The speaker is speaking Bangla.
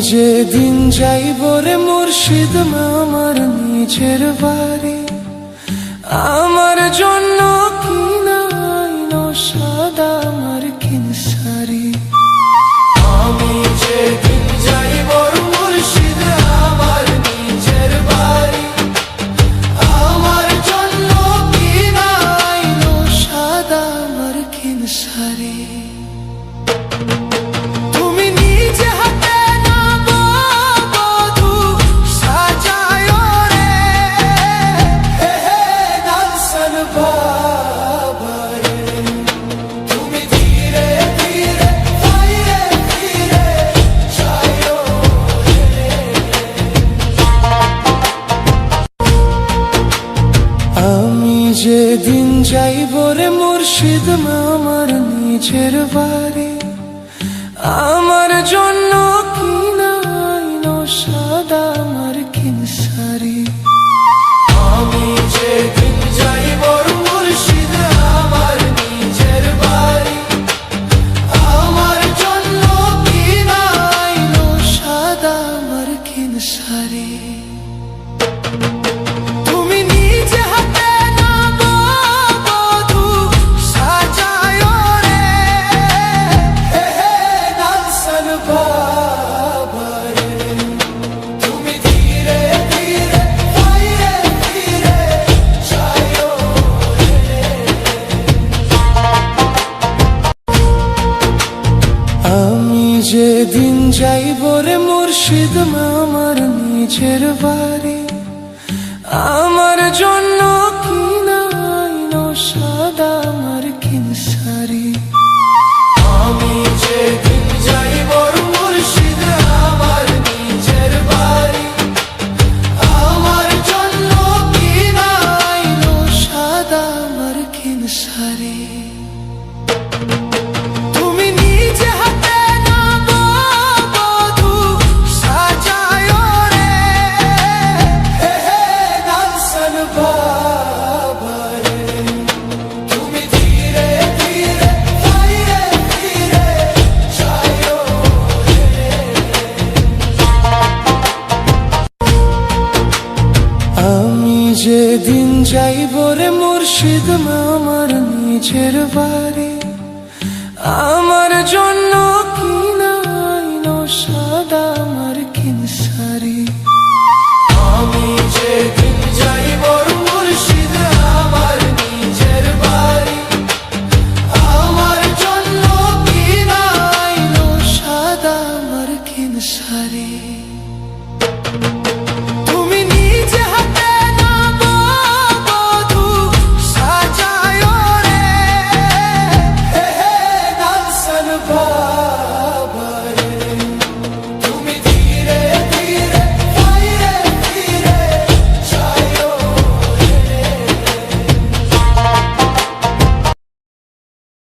যেদিন যাইব রে মুর্শিদ আমার নিজের বাড়ি, আমার জন্য কিনাইনো সাদা আমার কিনসারি। আমি যেদিন যাইব মুর্শিদ আমার নিজের বাড়ি, আমার জন্য কিনাইনো সাদা আমার কিনসারি। যেদিন যাইব রে মুর্শিদ আমার নিজের বাড়ি, আমার জন্য কিনাইনো সাদা আমার কিনসারি। আমি যেদিন যাইব মুর্শিদ আমার নিজের বাড়ি, আমার জন্য কিনাইনো সাদা আমার কিনসারি। যেদিন যাইব রে মুর্শিদ আমার নিজের বাড়ি, আমার জন্য কিনাইনো সাদা আমার কিনসারি। আমি যেদিন যাইব মুর্শিদ আমার নিজের বাড়ি, আমার জন্য কিনাইনো সাদা আমার কিনসারি। যেদিন যাইব রে মুর্শিদ আমার নিজের বাড়ি, আমার জন্য